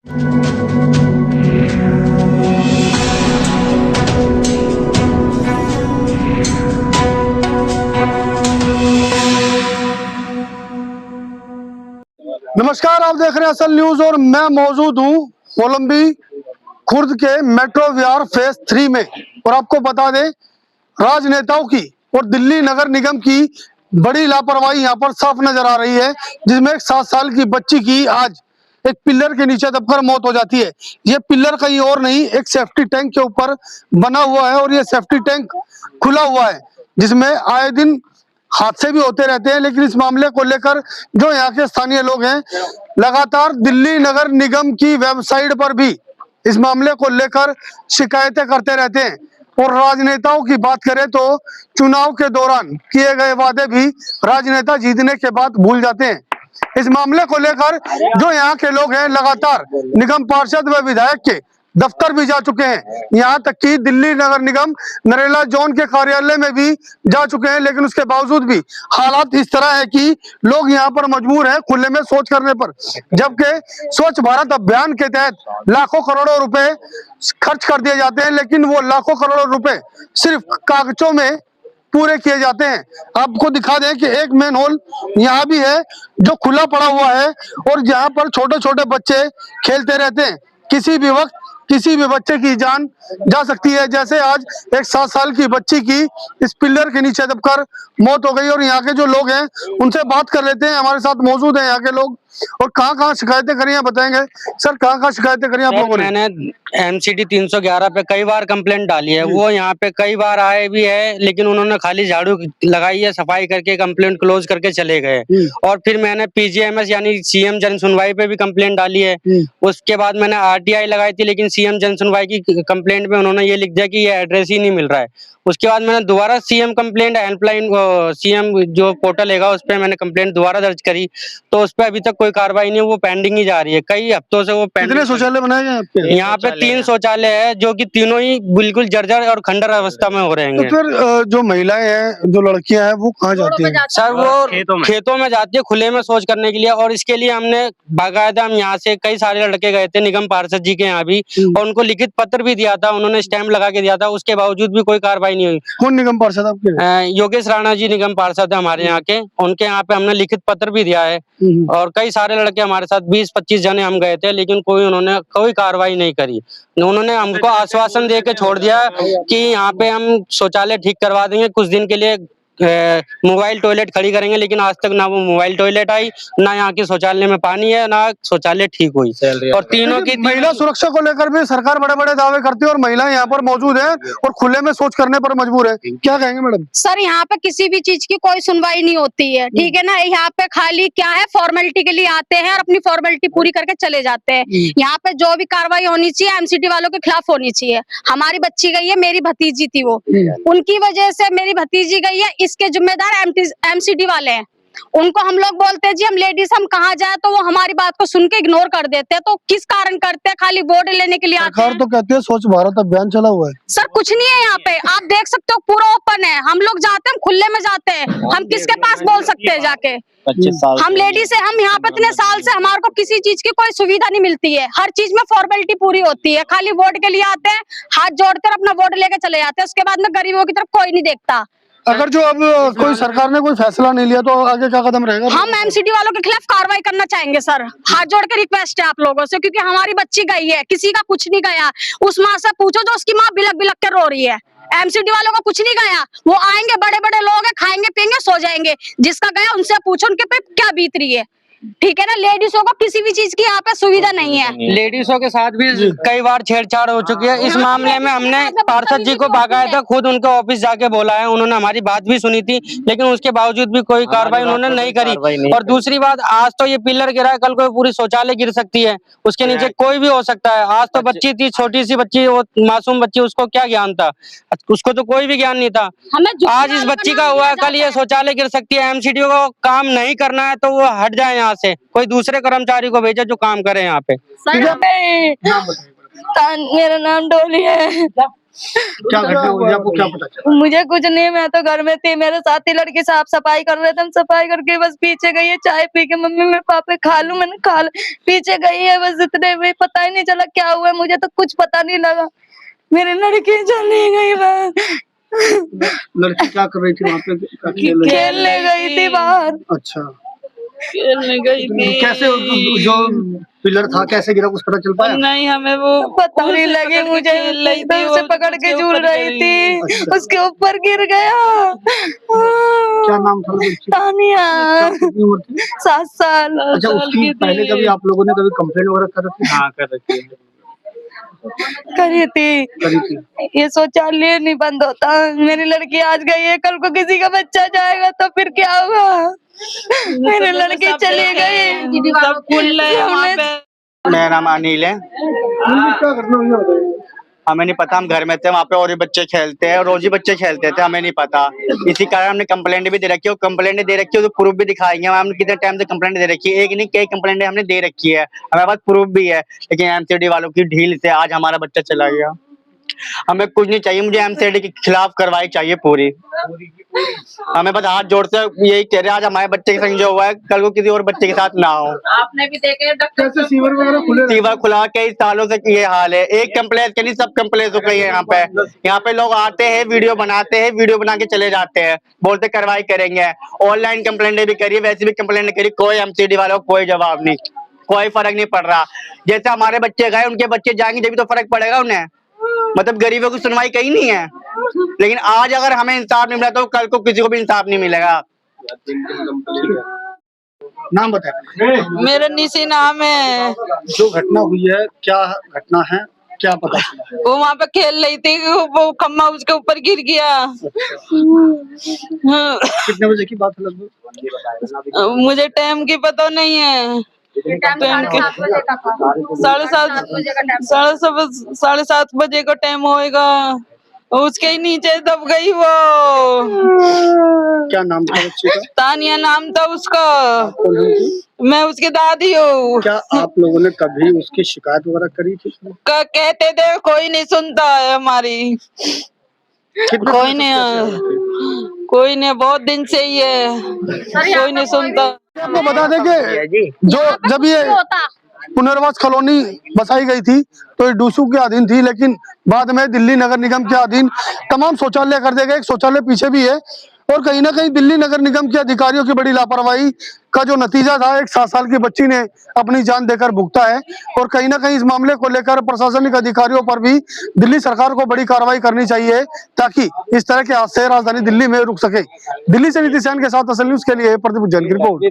नमस्कार, आप देख रहे हैं असल न्यूज और मैं मौजूद हूं कोलंबी खुर्द के मेट्रो विहार फेज 3 में। और आपको बता दें, राजनेताओं की और दिल्ली नगर निगम की बड़ी लापरवाही यहां पर साफ नजर आ रही है, जिसमें एक 7 साल की बच्ची की आज एक पिलर के नीचे दबकर मौत हो जाती है। ये पिलर कहीं और नहीं, एक सेफ्टी टैंक के ऊपर बना हुआ है और ये सेफ्टी टैंक खुला हुआ है, जिसमें आए दिन हादसे भी होते रहते हैं। लेकिन इस मामले को लेकर जो यहाँ के स्थानीय लोग हैं, लगातार दिल्ली नगर निगम की वेबसाइट पर भी इस मामले को लेकर शिकायतें करते रहते हैं। और राजनेताओं की बात करें तो चुनाव के दौरान किए गए वादे भी राजनेता जीतने के बाद भूल जाते हैं। इस मामले को लेकर जो यहाँ के लोग हैं, लगातार निगम पार्षद व विधायक के दफ्तर भी जा चुके हैं। यहाँ तक कि दिल्ली नगर निगम नरेला जोन के कार्यालय में भी जा चुके हैं, लेकिन उसके बावजूद भी हालात इस तरह है कि लोग यहाँ पर मजबूर हैं खुले में शौच करने पर। जबकि स्वच्छ भारत अभियान के तहत लाखों करोड़ों रुपए खर्च कर दिए जाते हैं, लेकिन वो लाखों करोड़ों रुपए सिर्फ कागजों में पूरे किए जाते हैं। आपको दिखा दें कि एक मेन हॉल यहाँ भी है जो खुला पड़ा हुआ है और जहाँ पर छोटे छोटे बच्चे खेलते रहते हैं। किसी भी वक्त किसी भी बच्चे की जान जा सकती है, जैसे आज एक 7 साल की बच्ची की इस पिलर के नीचे दबकर मौत हो गई। और यहाँ के जो लोग हैं उनसे बात कर लेते हैं, हमारे साथ मौजूद हैं यहाँ के लोग। और कहाँ शिकायतें करी हैं बताएंगे सर, कहाँ शिकायतें करी आप लोगों ने? मैंने MCD 311 पे कई बार कंप्लेंट डाली है, वो यहाँ पे कई बार आए भी है, लेकिन उन्होंने खाली झाड़ू लगाई है, सफाई करके कंप्लेंट क्लोज करके चले गए। और फिर मैंने PGMS यानी CM जन सुनवाई पे भी कंप्लेंट डाली है। उसके बाद मैंने RTI लगाई थी, लेकिन CM जन सुनवाई की कंप्लेंट में उन्होंने ये लिख दिया कि ये एड्रेस ही नहीं मिल रहा है। उसके बाद मैंने दोबारा CM कंप्लेंट हेल्पलाइन CM जो पोर्टल है उस पर मैंने कंप्लेंट दोबारा दर्ज करी, तो उस पर अभी तक कोई कार्रवाई नहीं है, वो पेंडिंग ही जा रही है। कई हफ्तों से वो कितने शौचालय बनाए गए यहाँ पे 3 शौचालय है, जो कि तीनों ही बिल्कुल जर्जर और खंडर अवस्था में हो रहे हैं। तो फिर जो महिलाएं हैं, जो लड़कियां हैं, वो कहाँ जाती हैं? सर वो खेतों में जाती है खुले में शौच करने के लिए। और इसके लिए हमने बाकायदा हम यहाँ से कई सारे लड़के गए थे निगम पार्षद जी के यहाँ भी, और उनको लिखित पत्र भी दिया था, उन्होंने स्टैम्प लगा के दिया था, उसके बावजूद भी कोई कार्रवाई नहीं हुई। कौन निगम पार्षद आपके? योगेश राणा जी निगम पार्षद है हमारे यहाँ के, उनके यहाँ पे हमने लिखित पत्र भी दिया है। और कई सारे लड़के हमारे साथ 20-25 जने हम गए थे, लेकिन उन्होंने कोई कार्रवाई नहीं करी। उन्होंने हमको आश्वासन दे के छोड़ दिया कि यहाँ पे हम शौचालय ठीक करवा देंगे, कुछ दिन के लिए मोबाइल टॉयलेट खड़ी करेंगे, लेकिन आज तक ना वो मोबाइल टॉयलेट आई, ना यहाँ के शौचालय में पानी है, ना शौचालय ठीक हुई। और तीनों की महिला सुरक्षा को लेकर भी सरकार बड़े बड़े दावे करती है और महिलाएं यहाँ पर मौजूद है और खुले में शौच करने पर मजबूर है। क्या कहेंगे मैडम? सर यहाँ पे किसी भी चीज की कोई सुनवाई नहीं होती है, ठीक है ना। यहाँ पे खाली क्या है, फॉर्मेलिटी के लिए आते हैं और अपनी फॉर्मेलिटी पूरी करके चले जाते हैं। यहाँ पे जो भी कार्रवाई होनी चाहिए MCD वालों के खिलाफ होनी चाहिए। हमारी बच्ची गई है, मेरी भतीजी थी, वो उनकी वजह से मेरी भतीजी गई है, इसके जिम्मेदार MCD वाले हैं। उनको हम लोग बोलते हैं जी हम लेडीज हम कहाँ जाए, तो वो हमारी बात को सुन के इग्नोर कर देते हैं। तो किस कारण करते हैं? खाली वोट लेने के लिए आते हैं। सरकार तो कहती है स्वच्छ भारत अभियान चला हुआ है। सर कुछ नहीं है यहाँ पे, आप देख सकते हो पूरा ओपन है। हम लोग जाते हैं खुले में जाते हैं, हम किसके पास बोल सकते हैं जाके? हम लेडीज है, हम यहाँ पे इतने साल से हमारे को किसी चीज की कोई सुविधा नहीं मिलती है। हर चीज में फॉर्मेलिटी पूरी होती है, खाली वोट के लिए आते हैं, हाथ जोड़कर अपना वोट लेके चले जाते हैं। उसके बाद में गरीबों की तरफ कोई नहीं देखता। अगर जो अब कोई सरकार ने कोई फैसला नहीं लिया तो आगे क्या कदम रहेगा? हम MCD वालों के खिलाफ कार्रवाई करना चाहेंगे सर। हाथ जोड़ के रिक्वेस्ट है आप लोगों से, क्योंकि हमारी बच्ची गई है, किसी का कुछ नहीं गया। उस माँ से पूछो जो उसकी माँ बिलक बिलक के रो रही है। MCD वालों को कुछ नहीं गया, वो आएंगे, बड़े बड़े लोग हैं, खाएंगे पियेंगे सो जाएंगे। जिसका गया उनसे पूछो उनके पे क्या बीत रही है, ठीक है ना। लेडीजों को किसी भी चीज की यहाँ पे सुविधा नहीं है। लेडीजों के साथ भी कई बार छेड़छाड़ हो चुकी है। इस मामले में हमने पार्षद जी को बाकायदा खुद उनके ऑफिस जाके बोला है, उन्होंने हमारी बात भी सुनी थी, लेकिन उसके बावजूद भी कोई कार्रवाई उन्होंने नहीं करी। और दूसरी बात, आज तो ये पिलर गिरा है, कल कोई पूरी शौचालय गिर सकती है, उसके नीचे कोई भी हो सकता है। आज तो बच्ची थी, छोटी सी बच्ची, वो मासूम बच्ची, उसको क्या ज्ञान था? उसको तो कोई भी ज्ञान नहीं था। आज इस बच्ची का हुआ, कल ये शौचालय गिर सकती है। MCD को काम नहीं करना है तो वो हट जाए यहाँ से, कोई दूसरे कर्मचारी को भेजे जो काम करे यहाँ पे। मेरा नाम डोली है। क्या घटना हुई, आपको क्या पता चला? मुझे कुछ नहीं, मैं तो घर में थी, मेरे साथी लड़की साफ सफाई कर रहे थे, हम सफाई करके बस पीछे गई है चाय पी के, मम्मी मैं पापा खा लूं, मैंने खा ल पीछे गई है, बस इतने में पता ही नहीं चला क्या हुआ, मुझे तो कुछ पता नहीं लगा, मेरी लड़की चली गई बस। लड़की क्या कर रही थी वहाँ पे? क्या खेलने गई थी बाहर। अच्छा, खेलने गई थी। कैसे जो पिलर था कैसे गिरा, कुछ पता चल पाया? नहीं, हमें वो पता नहीं लगे, मुझे एकदम से पकड़ के झूल रही थी, अच्छा। उसके ऊपर गिर गया। क्या नाम था लड़की का? तानिया, कितनी उम्र थी? 7 साल। अच्छा, उसकी पहले कभी आप लोगों ने कभी कंप्लेंट वगैरह कर रखी? हाँ, कर रखी है। करी थी। करी थी। ये शौचालय नहीं बंद होता, मेरी लड़की आज गई है, कल को किसी का बच्चा जाएगा तो फिर क्या होगा? मेरी लड़की चली गई, सब खुल मेरा नाम अनिल है। क्या घटना हुई है? हमें नहीं पता, हम घर में थे, वहाँ पे और भी बच्चे खेलते हैं, रोज ही बच्चे खेलते थे, हमें नहीं पता। इसी कारण हमने कंप्लेंट भी दे रखी है, कंप्लेंट दे रखी है तो प्रूफ भी दिखाएंगे। हमने कितने टाइम से कंप्लेंट दे रखी है, एक नहीं कई कंप्लेंट हमने दे रखी है, हमारे पास प्रूफ भी है, लेकिन एमसीडी वालों की ढील से आज हमारा बच्चा चला गया। हमें कुछ नहीं चाहिए, मुझे एमसीडी के खिलाफ कार्रवाई चाहिए पूरी। हमें बस हाथ जोड़ते यही कह रहे हैं, आज हमारे बच्चे के संग जो हुआ है कल को किसी और बच्चे के साथ ना हो। आपने भी देखे कैसे सीवर वगैरह खुले? सीवर खुला कई सालों से ये हाल है, एक कंप्लेंट के नहीं सब कंप्लेंट हो गई है। यहाँ पे लोग आते हैं, वीडियो बनाते हैं, वीडियो बना के चले जाते हैं, बोलते कार्रवाई करेंगे। ऑनलाइन कंप्लेंट भी करी, वैसे भी कंप्लेंट करी, कोई एमसीडी वालों को कोई जवाब नहीं, कोई फर्क नहीं पड़ रहा। जैसे हमारे बच्चे गए उनके बच्चे जाएंगे जब तो फर्क पड़ेगा उन्हें। मतलब गरीबों की सुनवाई कहीं नहीं है, लेकिन आज अगर हमें इंसाफ नहीं मिला तो कल को किसी को भी इंसाफ नहीं मिलेगा। नाम बताए। मेरा निशी नाम है। जो घटना हुई है क्या घटना है, क्या पता चला? वो वहाँ पे खेल रही थी, वो खम्मा उसके ऊपर गिर गया। कितने बजे की बात है लगभग? मुझे टाइम की पता नहीं है, साढ़े सात बजे का टाइम होएगा, उसके ही नीचे दब गई वो। क्या नाम था बच्चे का? तानिया नाम था उसका। कौन है उनकी? मैं उसकी दादी हूँ। क्या आप लोगों ने कभी उसकी शिकायत वगैरह करी थी? कहते थे कोई नहीं सुनता है हमारी, कोई नहीं, बहुत दिन से ही है, कोई नहीं सुनता। आपको बता दें कि जो जब ये पुनर्वास कॉलोनी बसाई गई थी तो ये डूसू के अधीन थी, लेकिन बाद में दिल्ली नगर निगम के अधीन तमाम शौचालय कर दिए गए। एक शौचालय पीछे भी है, और कहीं ना कहीं दिल्ली नगर निगम के अधिकारियों की बड़ी लापरवाही का जो नतीजा था, एक 7 साल की बच्ची ने अपनी जान देकर भुगता है। और कहीं ना कहीं इस मामले को लेकर प्रशासनिक अधिकारियों पर भी दिल्ली सरकार को बड़ी कार्रवाई करनी चाहिए, ताकि इस तरह के हादसे राजधानी दिल्ली में रुक सके। दिल्ली से नीतीश के साथ असल न्यूज के लिए प्रदीप जैन की रिपोर्ट।